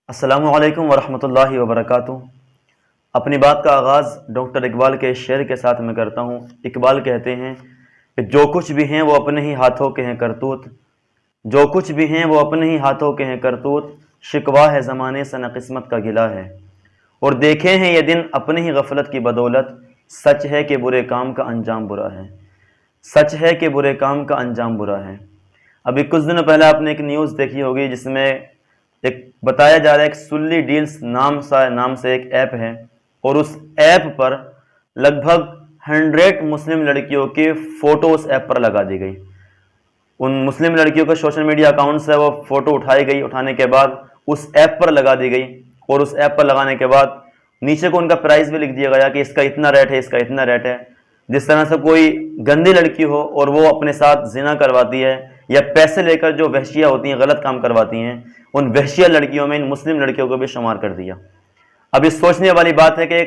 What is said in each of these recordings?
السلام علیکم ورحمۃ اللہ وبرکاتہ۔ اپنی بات کا آغاز ڈاکٹر اقبال کے شعر کے ساتھ میں کرتا ہوں۔ اقبال کہتے ہیں کہ جو کچھ بھی ہیں وہ اپنے ہی ہاتھوں کے ہیں کرتوت، جو کچھ بھی ہیں وہ اپنے ہی ہاتھوں کے ہیں کرتوت، شکوہ ہے زمانے سے نہ قسمت کا گلہ ہے، اور دیکھے ہیں یہ دن اپنے ہی غفلت کی بدولت، سچ ہے کہ برے کام کا انجام برا ہے، سچ ہے کہ برے کام کا انجام برا ہے۔ ابھی کچھ دنوں پہلے آپ نے ایک نیوز دیکھی ہوگی جس میں ایک بتایا جا رہا ہے کہ سلی ڈیلز نام سے ایک ایپ ہے، اور اس ایپ پر لگ بھگ 100 مسلم لڑکیوں کی فوٹو اس ایپ پر لگا دی گئی۔ ان مسلم لڑکیوں کے سوشل میڈیا اکاؤنٹ سے وہ فوٹو اٹھائی گئی، اٹھانے کے بعد اس ایپ پر لگا دی گئی، اور اس ایپ پر لگانے کے بعد نیچے کو ان کا پرائز بھی لکھ دیا گیا کہ اس کا اتنا ریٹ ہے، اس کا اتنا ریٹ ہے۔ جس طرح سے کوئی گندی لڑکی ہو اور وہ اپنے ساتھ زنا کرواتی ہے یا پیسے لے کر جو وحشیہ ہوتی ہیں، غلط کام کرواتی ہیں، ان وحشیہ لڑکیوں میں ان مسلم لڑکیوں کو بھی شمار کر دیا۔ اب اس سوچنے والی بات ہے کہ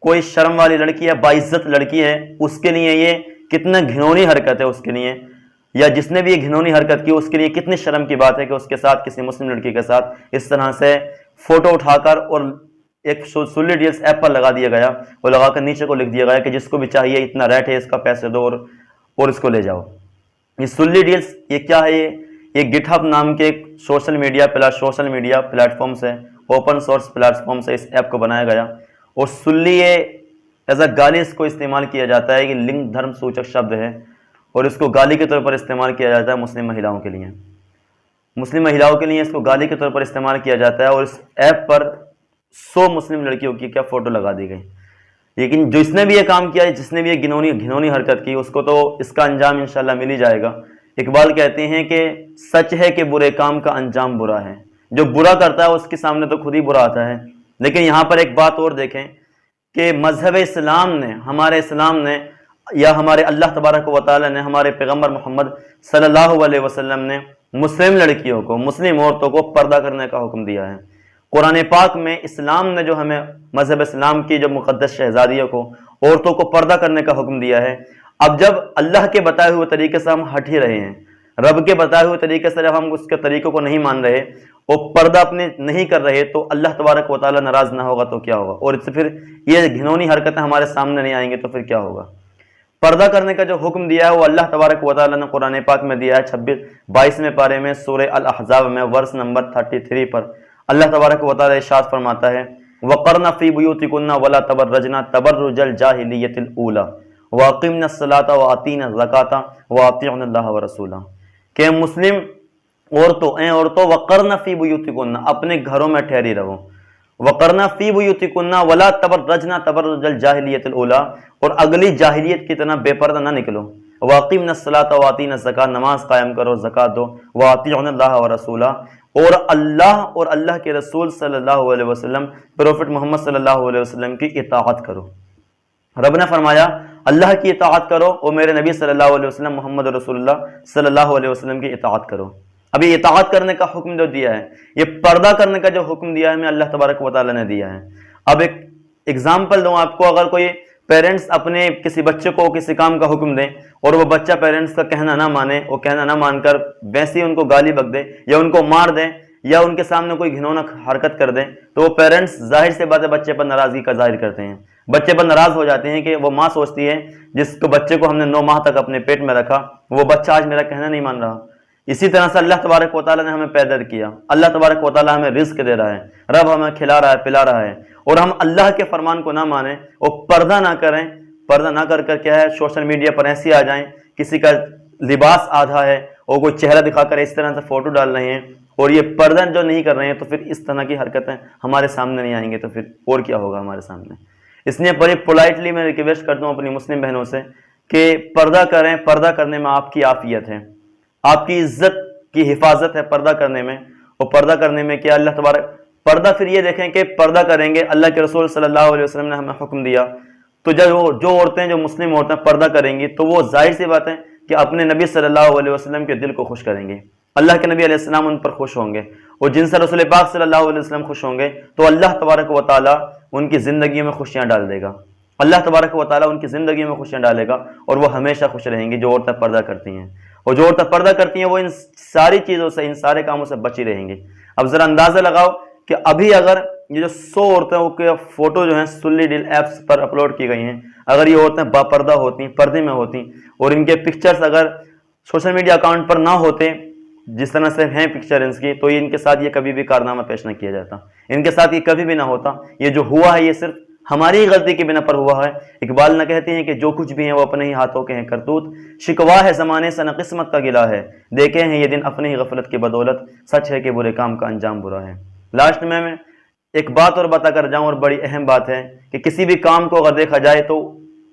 کوئی شرم والی لڑکی ہے، باعزت لڑکی ہے، اس کے لیے یہ کتنا گھنونی حرکت ہے، اس کے لیے یا جس نے بھی یہ گھنونی حرکت کی اس کے لیے کتنی شرم کی بات ہے کہ اس کے ساتھ کسی مسلم لڑکی کے ساتھ اس طرح سے فوٹو اٹھا کر اور ایک سلی ڈیلز ایپ پر لگا دیا گیا، اور لگا کر نیچے کو لکھ دیا گیا کہ جس کو بھی چاہیے اتنا ریٹ ہے، اس کا پیسے دو اور اس کو لے جاؤ۔ یہ سلی ڈیلز یہ کیا ہے؟ یہ گٹ ہب نام کے ایک سوشل میڈیا پلیٹ فارم سے، اوپن سورس پلیٹ فارم سے اس ایپ کو بنایا گیا، اور سلی یہ ایز اے گالی اس کو استعمال کیا جاتا ہے کہ لنگ دھرم سوچک شبد ہے، اور اس کو گالی کے طور پر استعمال کیا جاتا ہے مسلم مہیلاؤں کے لیے اس کو گالی کے طور پر استعمال کیا جاتا ہے، اور اس ایپ پر 100 مسلم لڑکیوں کی کیا فوٹو لگا دی گئی۔ لیکن جس نے بھی یہ کام کیا ہے، جس نے بھی یہ گھنونی حرکت کی، اس کو تو اس کا انجام انشاءاللہ مل ہی جائے گا۔ اقبال کہتے ہیں کہ سچ ہے کہ برے کام کا انجام برا ہے، جو برا کرتا ہے اس کے سامنے تو خود ہی برا آتا ہے۔ لیکن یہاں پر ایک بات اور دیکھیں کہ مذہب اسلام نے، ہمارے اسلام نے یا ہمارے اللہ تبارک و تعالی نے، ہمارے پیغمبر محمد صلی اللہ علیہ وسلم نے مسلم لڑکیوں کو، مسلم عورتوں کو پردہ کرنے کا حکم دیا ہے۔ قرآن پاک میں اسلام نے جو ہمیں مذہب اسلام کی جو مقدس شہزادیوں کو، عورتوں کو پردہ کرنے کا حکم دیا ہے۔ اب جب اللہ کے بتائے ہوئے طریقے سے ہم ہٹ ہی رہے ہیں، رب کے بتائے ہوئے طریقے سے جب ہم اس کے طریقوں کو نہیں مان رہے اور پردہ اپنے نہیں کر رہے، تو اللہ تبارک و تعالیٰ ناراض نہ ہوگا تو کیا ہوگا؟ اور اس سے پھر یہ گھنونی حرکتیں ہمارے سامنے نہیں آئیں گے تو پھر کیا ہوگا؟ پردہ کرنے کا جو حکم دیا ہے وہ اللہ تبارک و تعالیٰ نے قرآن پاک میں دیا ہے۔ 22ویں پارے میں سورہ الاحزاب میں ورس نمبر 33 پر اللہ تبارک و تعالیٰ ارشاد فرماتا ہے وَقَرْنَ فِي بُيُوتِكُنَّ وَلَا تَبَرَّجْنَ تَبَرُّجَ الْجَاهِلِيَّةِ الْأُولَى وَأَقِمْنَ الصَّلَاةَ وَآتِينَ الزَّكَاةَ وَأَطِيعْنَ اللَّهَ وَرَسُولَهُ کہ مسلم عورتوں وَقَرْنَ فِي بُيُوتِكُنَّ اپنے گھروں میں ٹھہری رہو، وَقَرْنَ فِي بُيُوتِكُنَّ وَلَا تَبَرَّجْنَ تَبَرُّجَ الْجَاهِلِيَّةِ الْأُولَى اور اگلی جاہلیت کی طرح بے پردہ نہ نکلو، وَأَقِمْنَ الصَّلَاةَ وَآتِينَ الزَّكَاةَ نماز قائم کرو، زکات دو، وَأَطِيعْنَ اللَّهَ وَرَسُولَهُ اور اللہ کے رسول صلی اللہ علیہ وسلم، پروفٹ محمد صلی اللہ علیہ وسلم کی اطاعت کرو۔ رب نے فرمایا اللہ کی اطاعت کرو اور میرے نبی صلی اللہ علیہ وسلم محمد رسول اللہ صلی اللہ علیہ وسلم کی اطاعت کرو۔ اب یہ اطاعت کرنے کا حکم جو دیا ہے، یہ پردہ کرنے کا جو حکم دیا ہے ہمیں اللہ تبارک و تعالیٰ نے دیا ہے۔ اب ایک اگزامپل دوں آپ کو، اگر کوئی پیرنٹس اپنے کسی بچے کو کسی کام کا حکم دیں اور وہ بچہ پیرنٹس کا کہنا نہ مانے، وہ کہنا نہ مان کر ویسے ہی ان کو گالی بک دے یا ان کو مار دیں یا ان کے سامنے کوئی گھنونا حرکت کر دیں، تو وہ پیرنٹس ظاہر سے بات ہے بچے پر ناراضگی کا ظاہر کرتے ہیں، بچے پر ناراض ہو جاتے ہیں کہ وہ ماں سوچتی ہے جس کو بچے کو ہم نے 9 ماہ تک اپنے پیٹ میں رکھا، وہ بچہ آج میرا کہنا نہیں مان رہا۔ اسی طرح سے اللہ تبارک و تعالیٰ نے ہمیں پیدا کیا، اللہ تبارک و تعالیٰ ہمیں رزق دے رہا ہے، رب ہمیں کھلا رہا ہے، پلا رہا ہے، اور ہم اللہ کے فرمان کو نہ مانیں اور پردہ نہ کریں، پردہ نہ کر کیا ہے سوشل میڈیا پر ایسے آ جائیں، کسی کا لباس آدھا ہے اور کوئی چہرہ دکھا کر اس طرح سے فوٹو ڈال رہے ہیں اور یہ پردہ جو نہیں کر رہے ہیں، تو پھر اس طرح کی حرکتیں ہمارے سامنے نہیں آئیں گے تو پھر اور کیا ہوگا ہمارے سامنے؟ اس لیے بڑی پولائٹلی میں ریکویسٹ کرتا ہوں اپنی مسلم بہنوں سے کہ پردہ کریں، پردہ کرنے میں آپ کی عافیت ہے، آپ کی عزت کی حفاظت ہے پردہ کرنے میں۔ اور پردہ کرنے میں کیا اللہ تبارک پردہ، پھر یہ دیکھیں کہ پردہ کریں گے، اللہ کے رسول صلی اللہ علیہ وسلم نے ہمیں حکم دیا، تو جو عورتیں، جو مسلم عورتیں پردہ کریں گی تو وہ ظاہر سی بات ہے کہ اپنے نبی صلی اللہ علیہ وسلم کے دل کو خوش کریں گے، اللہ کے نبی علیہ السلام ان پر خوش ہوں گے، اور جن سے رسول پاک صلی اللہ علیہ وسلم خوش ہوں گے تو اللہ تبارک و تعالیٰ ان کی زندگی میں خوشیاں ڈال دے گا، اللہ تبارک و تعالیٰ ان کی زندگی میں خوشیاں ڈالے گا، اور وہ ہمیشہ خوش رہیں گی جو عورتیں پردہ کرتی ہیں۔ اور جو عورتیں پردہ کرتی ہیں وہ ان ساری چیزوں سے، ان سارے کاموں سے بچی رہیں گی۔ اب ذرا اندازہ لگاؤ کہ ابھی اگر یہ جو 100 عورتوں کے فوٹو جو ہیں سلی ڈیل ایپس پر اپلوڈ کی گئی ہیں، اگر یہ عورتیں باپردہ ہوتی، پردے میں ہوتی، اور ان کے پکچرز اگر سوشل میڈیا اکاؤنٹ پر نہ ہوتے جس طرح سے ہیں پکچر ان کی، تو ان کے ساتھ یہ کبھی بھی کارنامہ پیش نہ کیا جاتا، ان کے ساتھ یہ کبھی بھی نہ ہوتا۔ یہ جو ہوا ہے یہ صرف ہماری غلطی کی بنا پر ہوا ہے۔ اقبال نہ کہتے ہیں کہ جو کچھ بھی ہیں وہ اپنے ہی ہاتھوں کے ہیں کرتوت، شکوا ہے زمانے سے نہ قسمت کا گلا ہے، دیکھے ہیں یہ دن اپنے ہی غفلت کی بدولت، سچ ہے کہ برے کام کا انجام برا ہے۔ لاسٹ میں ایک بات اور بتا کر جاؤں، اور بڑی اہم بات ہے کہ کسی بھی کام کو اگر دیکھا جائے تو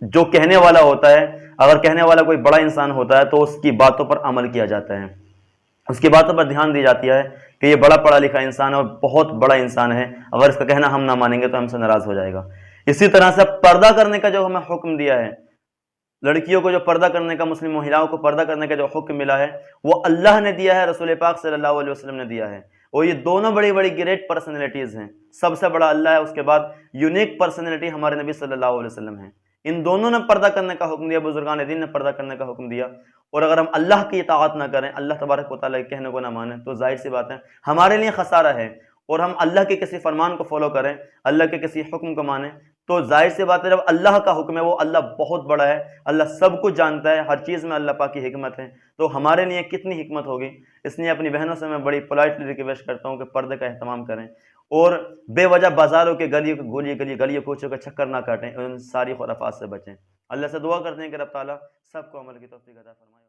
جو کہنے والا ہوتا ہے، اگر کہنے والا کوئی بڑا انسان ہوتا ہے تو اس کی باتوں پر عمل کیا جاتا ہے، اس کی باتوں پر دھیان دی جاتی ہے کہ یہ بڑا پڑھا لکھا انسان ہے اور بہت بڑا انسان ہے، اگر اس کا کہنا ہم نہ مانیں گے تو ہم سے ناراض ہو جائے گا۔ اسی طرح سے پردہ کرنے کا جو ہمیں حکم دیا ہے، لڑکیوں کو جو پردہ کرنے کا، مسلم مہیلاؤں کو پردہ کرنے کا جو حکم ملا ہے وہ اللہ نے دیا ہے، رسول پاک صلی اللہ علیہ وسلم نے دیا ہے، اور یہ دونوں بڑی بڑی گریٹ پرسنالٹیز ہیں۔ سب سے بڑا اللہ ہے، اس کے بعد یونیک پرسنالٹی ہمارے نبی صلی اللہ علیہ وسلم ہیں۔ ان دونوں نے پردہ کرنے کا حکم دیا، بزرگان دین نے پردہ کرنے کا حکم دیا، اور اگر ہم اللہ کی اطاعت نہ کریں، اللہ تبارک و تعالیٰ کے کہنے کو نہ مانیں، تو ظاہر سی بات ہے ہمارے لیے خسارہ ہے۔ اور ہم اللہ کے کسی فرمان کو فالو کریں، اللہ کے کسی حکم کو مانیں، تو ظاہر سی بات ہے جب اللہ کا حکم ہے، وہ اللہ بہت بڑا ہے، اللہ سب کچھ جانتا ہے، ہر چیز میں اللہ پاک کی حکمت ہے، تو ہمارے لیے کتنی حکمت ہوگی۔ اس لیے اپنی بہنوں سے میں بڑی پولائٹلی ریکویسٹ کرتا ہوں کہ پردے کا اہتمام کریں، اور بے وجہ بازاروں کے گلی کوچوں کے چکر نہ کاٹیں، ان ساری خرافات سے بچیں۔ اللہ سے دعا کرتے ہیں کہ رب تعالیٰ سب کو عمل کی توفیق عطا فرمائے۔